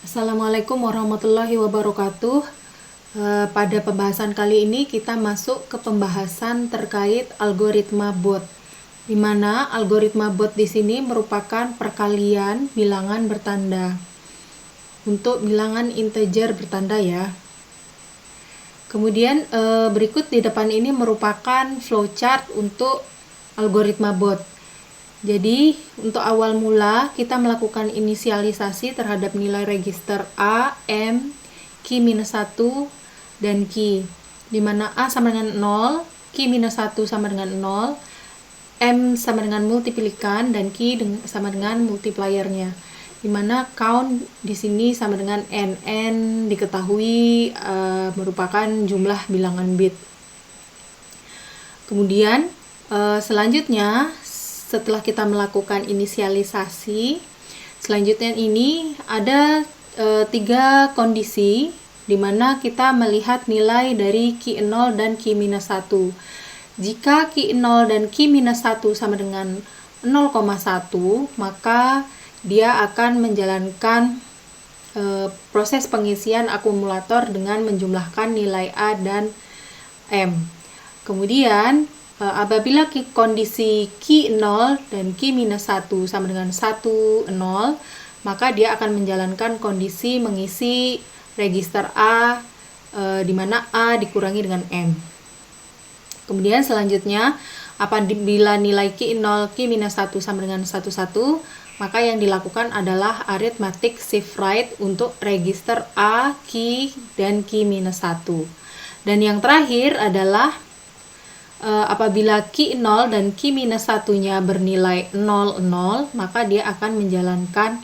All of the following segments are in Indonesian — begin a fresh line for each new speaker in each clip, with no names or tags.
Assalamualaikum warahmatullahi wabarakatuh. Pada pembahasan kali ini kita masuk ke pembahasan terkait algoritma bot, di mana algoritma bot di sini merupakan perkalian bilangan bertanda untuk bilangan integer bertanda ya. Kemudian berikut di depan ini merupakan flowchart untuk algoritma bot. Jadi untuk awal mula kita melakukan inisialisasi terhadap nilai register A, M, Q-1 dan Q, di mana A sama dengan 0, Q-1 sama dengan 0, M sama dengan multiplikan dan Q sama dengan multipliernya, di mana count di sini sama dengan N. N diketahui merupakan jumlah bilangan bit. Kemudian selanjutnya setelah kita melakukan inisialisasi, selanjutnya ini ada 3 kondisi di mana kita melihat nilai dari Q0 dan Q-1. Jika Q0 dan Q-1 sama dengan 0,1, maka dia akan menjalankan proses pengisian akumulator dengan menjumlahkan nilai A dan M. Kemudian apabila kondisi Q0 dan Q-1 sama dengan 1, 0, maka dia akan menjalankan kondisi mengisi register A, di mana A dikurangi dengan M. Kemudian selanjutnya, apabila nilai Q0, Q-1 sama dengan 1, 1, maka yang dilakukan adalah arithmetic shift right untuk register A, Q, dan Q-1. Dan yang terakhir adalah apabila Q0 dan Q-1-nya bernilai 0, 0, maka dia akan menjalankan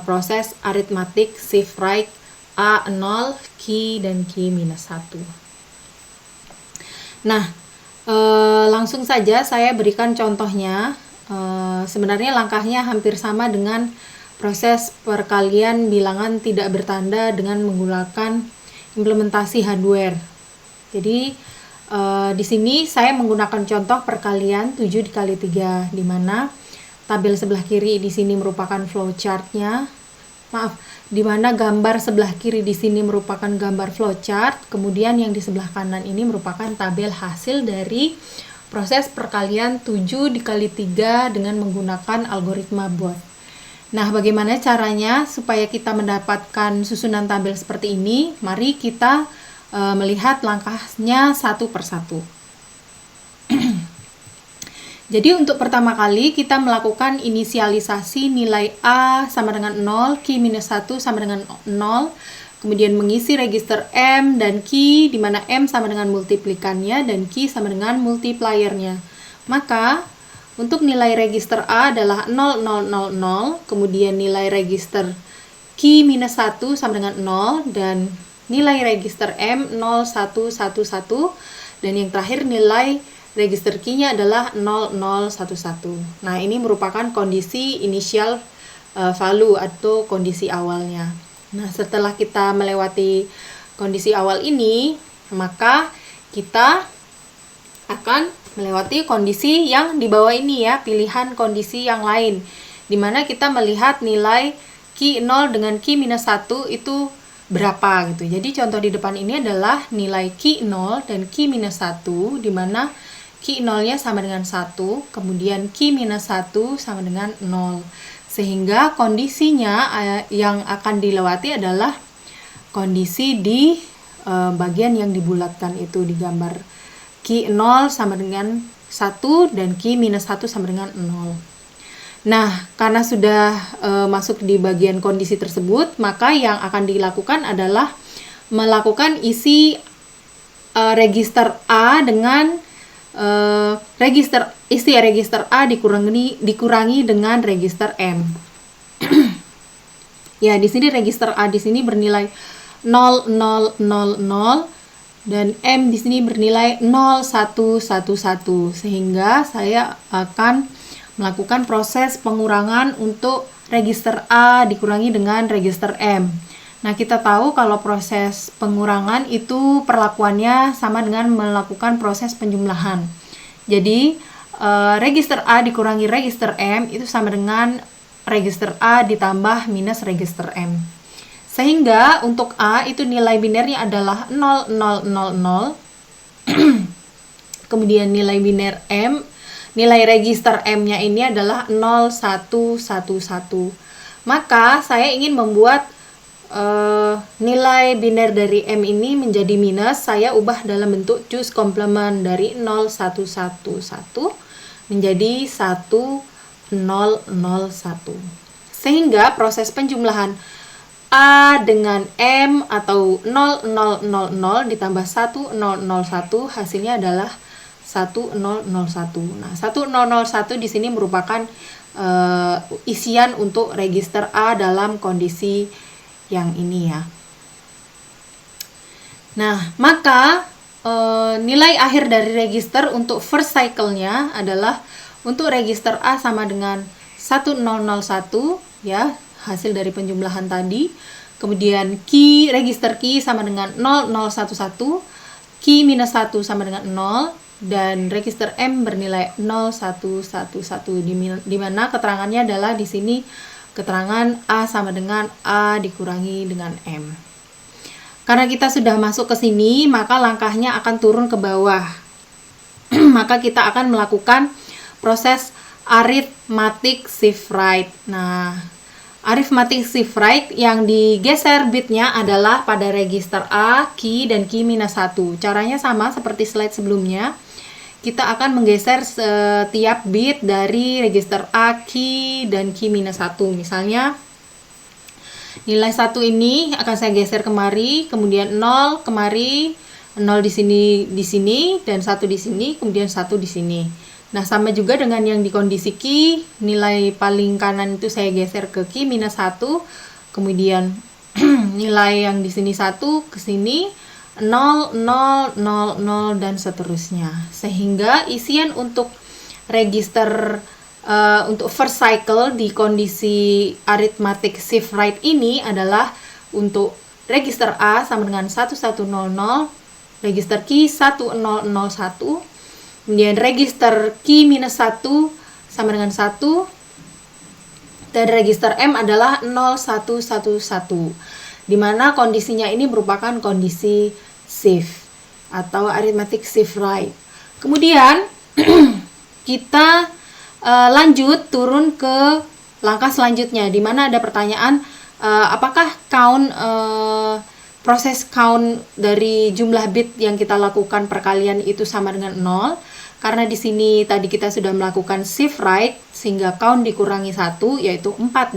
proses arithmetic shift right A, 0, Q, dan Q-1. Nah, langsung saja saya berikan contohnya. Sebenarnya langkahnya hampir sama dengan proses perkalian bilangan tidak bertanda dengan menggunakan implementasi hardware. Jadi di sini saya menggunakan contoh perkalian 7 dikali 3, di mana tabel sebelah kiri di sini merupakan flowchartnya. Di mana gambar sebelah kiri di sini merupakan gambar flowchart, kemudian yang di sebelah kanan ini merupakan tabel hasil dari proses perkalian 7 dikali 3 dengan menggunakan algoritma bot. Nah, bagaimana caranya supaya kita mendapatkan susunan tabel seperti ini? Mari kita melihat langkahnya satu persatu. Jadi untuk pertama kali kita melakukan inisialisasi nilai A sama dengan 0, Q-1 sama dengan 0, kemudian mengisi register M dan Q, di mana M sama dengan multiplikannya dan Q sama dengan multipliernya. Maka untuk nilai register A adalah 0, 0, 0, 0, kemudian nilai register Q-1 sama dengan 0, dan nilai register M 0111, dan yang terakhir nilai register Q-nya adalah 0011. Nah, ini merupakan kondisi initial value atau kondisi awalnya. Nah, setelah kita melewati kondisi awal ini, maka kita akan melewati kondisi yang di bawah ini ya, pilihan kondisi yang lain, di mana kita melihat nilai Q0 dengan Q-1 itu berapa gitu. Jadi contoh di depan ini adalah nilai Q0 dan Q-1, di mana Q0-nya sama dengan 1, kemudian Q-1 sama dengan 0. Sehingga kondisinya yang akan dilewati adalah kondisi di bagian yang dibulatkan itu, di gambar Q0 sama dengan 1 dan Q-1 sama dengan 0. Nah, karena sudah masuk di bagian kondisi tersebut, maka yang akan dilakukan adalah melakukan isi register A dengan register A dikurangi dengan register M. Ya, di sini register A di sini bernilai 0000 dan M di sini bernilai 0111, sehingga saya akan melakukan proses pengurangan untuk register A dikurangi dengan register M. Nah, kita tahu kalau proses pengurangan itu perlakuannya sama dengan melakukan proses penjumlahan. Jadi, register A dikurangi register M itu sama dengan register A ditambah minus register M. Sehingga untuk A itu nilai binernya adalah 0, 0, 0, 0. Kemudian nilai biner M, nilai register M-nya ini adalah 0, 1, 1, 1. Maka saya ingin membuat nilai biner dari M ini menjadi minus. Saya ubah dalam bentuk choose complement dari 0, 1, 1, 1 menjadi 1, 0, 0, 1. Sehingga proses penjumlahan A dengan M atau 0, 0, 0, 0 ditambah 1, 0, 0, 1 hasilnya adalah 1, 0, 0, 1. Nah, 1, 0, 0, 1 di sini merupakan isian untuk register A dalam kondisi yang ini ya. Nah, maka nilai akhir dari register untuk first cycle-nya adalah untuk register A sama dengan 1001 ya, hasil dari penjumlahan tadi. Kemudian key, register key sama dengan 0011, key minus 1 sama dengan 0, dan register M bernilai 0111, di mana keterangannya adalah di sini keterangan A sama dengan A dikurangi dengan M. Karena kita sudah masuk ke sini, maka langkahnya akan turun ke bawah. Maka kita akan melakukan proses arithmetic shift right. Nah, arithmetic shift right yang digeser bitnya adalah pada register A, key, dan key minus 1. Caranya sama seperti slide sebelumnya. Kita akan menggeser setiap bit dari register A, key, dan key minus 1. Misalnya, nilai 1 ini akan saya geser kemari, kemudian 0 kemari, 0 di sini, dan 1 di sini, kemudian 1 di sini. Nah, sama juga dengan yang di kondisi key, nilai paling kanan itu saya geser ke key minus 1, kemudian nilai yang di sini 1 ke sini, 0, 0, 0, 0, dan seterusnya. Sehingga isian untuk register untuk first cycle di kondisi arithmetic shift right ini adalah untuk register A sama dengan 1100, register key 1001, kemudian register key minus 1 sama dengan 1, dan register M adalah 0111, di mana kondisinya ini merupakan kondisi shift atau arithmetic shift right. Kemudian kita lanjut turun ke langkah selanjutnya, di mana ada pertanyaan apakah proses count dari jumlah bit yang kita lakukan perkalian itu sama dengan 0. Karena di sini tadi kita sudah melakukan shift right, sehingga count dikurangi 1, yaitu 4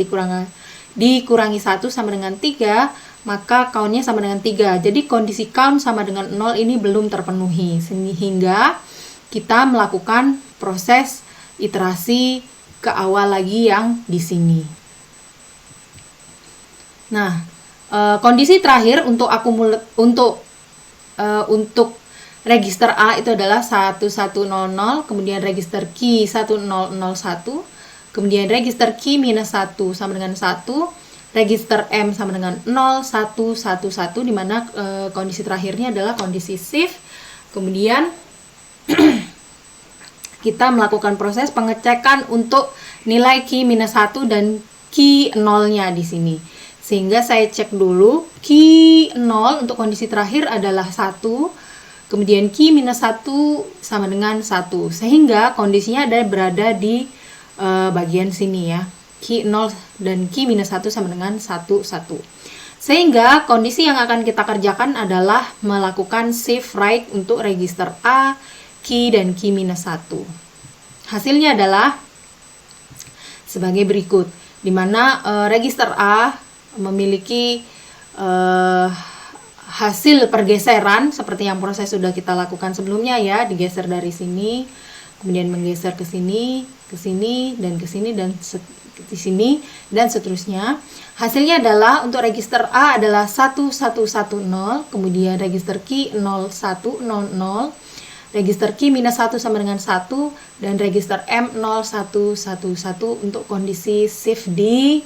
dikurangi 1 sama dengan 3, maka count-nya sama dengan 3. Jadi kondisi count sama dengan 0 ini belum terpenuhi, sehingga kita melakukan proses iterasi ke awal lagi yang di sini. Nah, kondisi terakhir untuk register A itu adalah 1100, kemudian register key 1001, kemudian register key minus 1 sama dengan 1, register M sama dengan 0111, di mana kondisi terakhirnya adalah kondisi shift. Kemudian kita melakukan proses pengecekan untuk nilai key minus 1 dan key 0-nya di sini. Sehingga saya cek dulu, key 0 untuk kondisi terakhir adalah 1, kemudian key minus 1 sama dengan 1. Sehingga kondisinya berada di bagian sini ya. Key 0 dan key minus 1 sama dengan 1, 1. Sehingga kondisi yang akan kita kerjakan adalah melakukan shift right untuk register A, key, dan key minus 1. Hasilnya adalah sebagai berikut, di mana register A memiliki hasil pergeseran seperti yang proses sudah kita lakukan sebelumnya ya, digeser dari sini, kemudian menggeser ke sini, dan ke sini, dan di sini, dan seterusnya. Hasilnya adalah untuk register A adalah 1110, kemudian register key 0100, register key minus 1 sama dengan 1, dan register M 0111 untuk kondisi shift di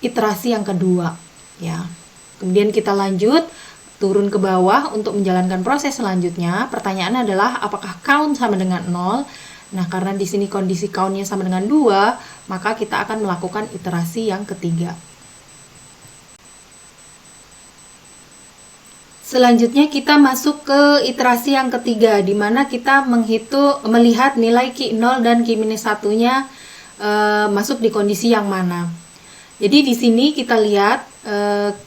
iterasi yang kedua ya. Kemudian kita lanjut turun ke bawah untuk menjalankan proses selanjutnya. Pertanyaan adalah apakah count sama dengan 0? Nah, karena di sini kondisi count-nya sama dengan 2, maka kita akan melakukan iterasi yang ketiga. Selanjutnya kita masuk ke iterasi yang ketiga, di mana kita melihat nilai Q0 dan Q-1-nya masuk di kondisi yang mana. Jadi di sini kita lihat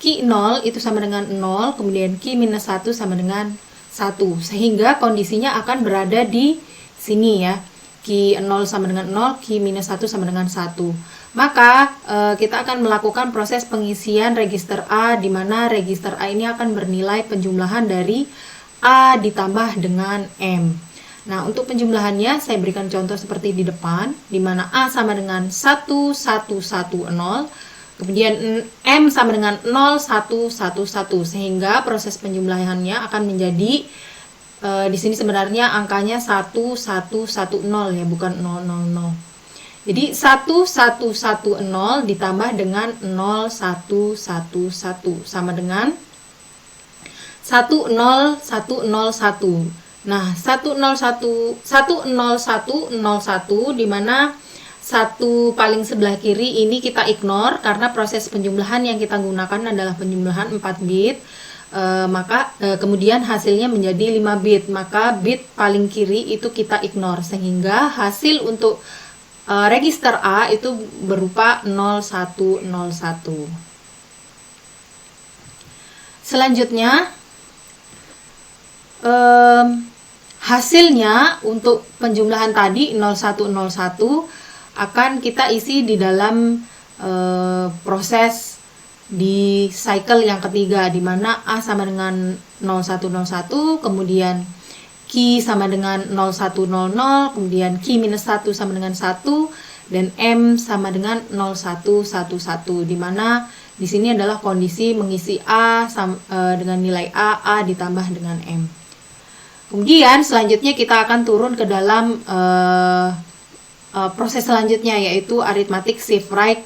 Q0 itu sama dengan 0, kemudian Q-1 sama dengan 1, sehingga kondisinya akan berada di sini ya. Q0 sama dengan 0, Q-1 sama dengan 1. Maka kita akan melakukan proses pengisian register A, di mana register A ini akan bernilai penjumlahan dari A ditambah dengan M. Nah, untuk penjumlahannya saya berikan contoh seperti di depan, di mana A sama dengan 1110, kemudian M sama dengan 0111, sehingga proses penjumlahannya akan menjadi di sini sebenarnya angkanya 1110 ya, bukan 000. Jadi 1110 ditambah dengan 0111 sama dengan 10101. Nah, 10101 di mana satu paling sebelah kiri ini kita ignore karena proses penjumlahan yang kita gunakan adalah penjumlahan 4 bit. Kemudian hasilnya menjadi 5 bit, maka bit paling kiri itu kita ignore, sehingga hasil untuk register A itu berupa 0101. Selanjutnya hasilnya untuk penjumlahan tadi 0101 akan kita isi di dalam proses di cycle yang ketiga, di mana A sama dengan 0101, kemudian Q sama dengan 0100, kemudian Q-1 sama dengan 1, dan M sama dengan 0111, di mana di sini adalah kondisi mengisi A dengan nilai A ditambah dengan M. Kemudian selanjutnya kita akan turun ke dalam proses selanjutnya, yaitu arithmetic shift right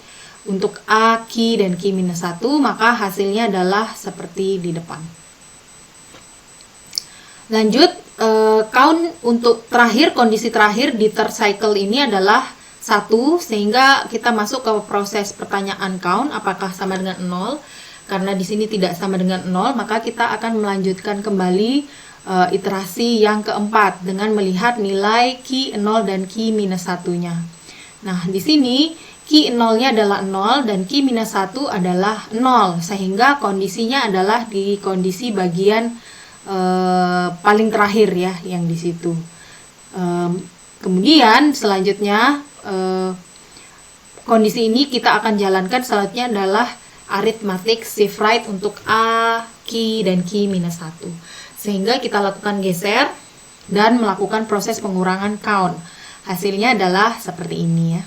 untuk A, Q, dan Q-1, maka hasilnya adalah seperti di depan. Lanjut, count untuk kondisi terakhir di third cycle ini adalah 1, sehingga kita masuk ke proses pertanyaan count apakah sama dengan 0. Karena di sini tidak sama dengan 0, maka kita akan melanjutkan kembali iterasi yang keempat dengan melihat nilai Q0 dan Q-1-nya. Nah, di sini Q0-nya adalah 0 dan Q-1 adalah 0, sehingga kondisinya adalah di kondisi bagian paling terakhir ya, yang di situ. Kemudian selanjutnya kondisi ini kita akan jalankan selanjutnya adalah arithmetic shift right untuk A, Q, dan Q-1, sehingga kita lakukan geser dan melakukan proses pengurangan count. Hasilnya adalah seperti ini ya.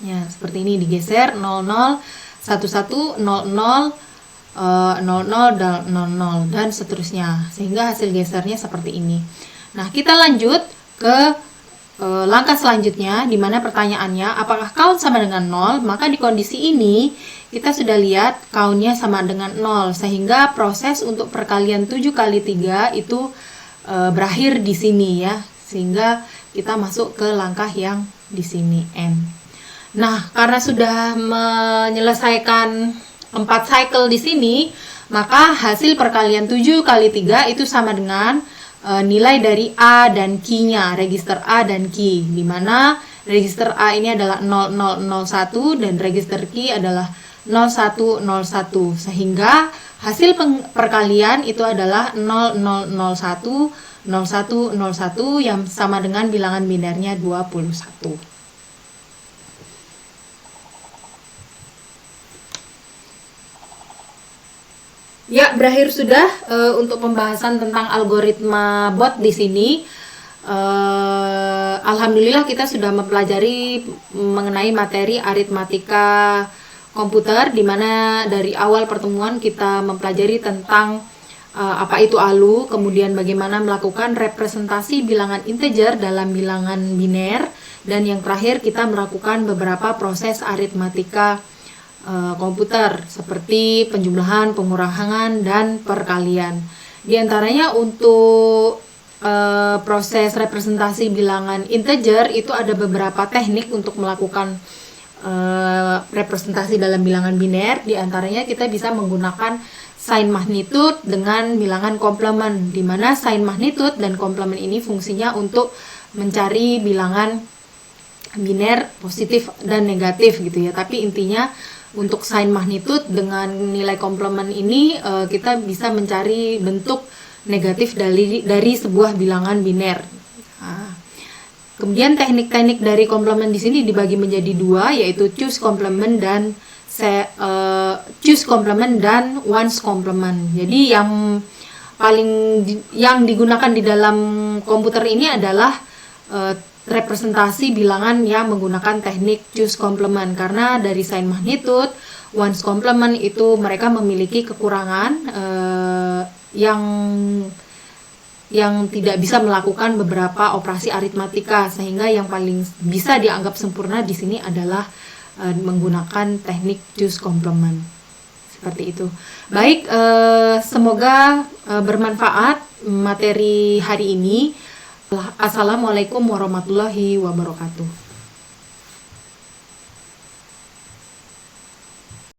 Ya, seperti ini, digeser 00, 11, 00, 00 dan 00 dan seterusnya, sehingga hasil gesernya seperti ini. Nah, kita lanjut ke langkah selanjutnya, di mana pertanyaannya apakah count sama dengan 0. Maka di kondisi ini kita sudah lihat countnya sama dengan 0, sehingga proses untuk perkalian 7 kali 3 itu berakhir di sini ya, sehingga kita masuk ke langkah yang di sini M. Nah, karena sudah menyelesaikan 4 cycle di sini, maka hasil perkalian 7 kali 3 itu sama dengan nilai dari A dan Q-nya, register A dan Q, di mana register A ini adalah 0001 dan register Q adalah 0101, sehingga hasil perkalian itu adalah 0001, 0101 yang sama dengan bilangan binarnya 21. Ya, berakhir sudah untuk pembahasan tentang algoritma bot di sini. Alhamdulillah kita sudah mempelajari mengenai materi aritmatika komputer, di mana dari awal pertemuan kita mempelajari tentang apa itu ALU, kemudian bagaimana melakukan representasi bilangan integer dalam bilangan biner, dan yang terakhir kita melakukan beberapa proses aritmatika komputer seperti penjumlahan, pengurangan, dan perkalian. Di antaranya untuk proses representasi bilangan integer itu ada beberapa teknik untuk melakukan representasi dalam bilangan biner. Di antaranya kita bisa menggunakan sign magnitude dengan bilangan komplement, di mana sign magnitude dan komplement ini fungsinya untuk mencari bilangan biner positif dan negatif gitu ya. Tapi intinya untuk sign magnitude dengan nilai komplement ini kita bisa mencari bentuk negatif dari sebuah bilangan biner. Nah, kemudian teknik-teknik dari komplement di sini dibagi menjadi dua, yaitu choose complement dan choose complement dan ones complement. Jadi yang digunakan di dalam komputer ini adalah representasi bilangan yang menggunakan teknik choose complement, karena dari sign magnitude, ones complement itu mereka memiliki kekurangan yang tidak bisa melakukan beberapa operasi aritmatika, sehingga yang paling bisa dianggap sempurna di sini adalah menggunakan teknik choose complement. Seperti itu. Baik, semoga bermanfaat materi hari ini. Assalamualaikum warahmatullahi wabarakatuh.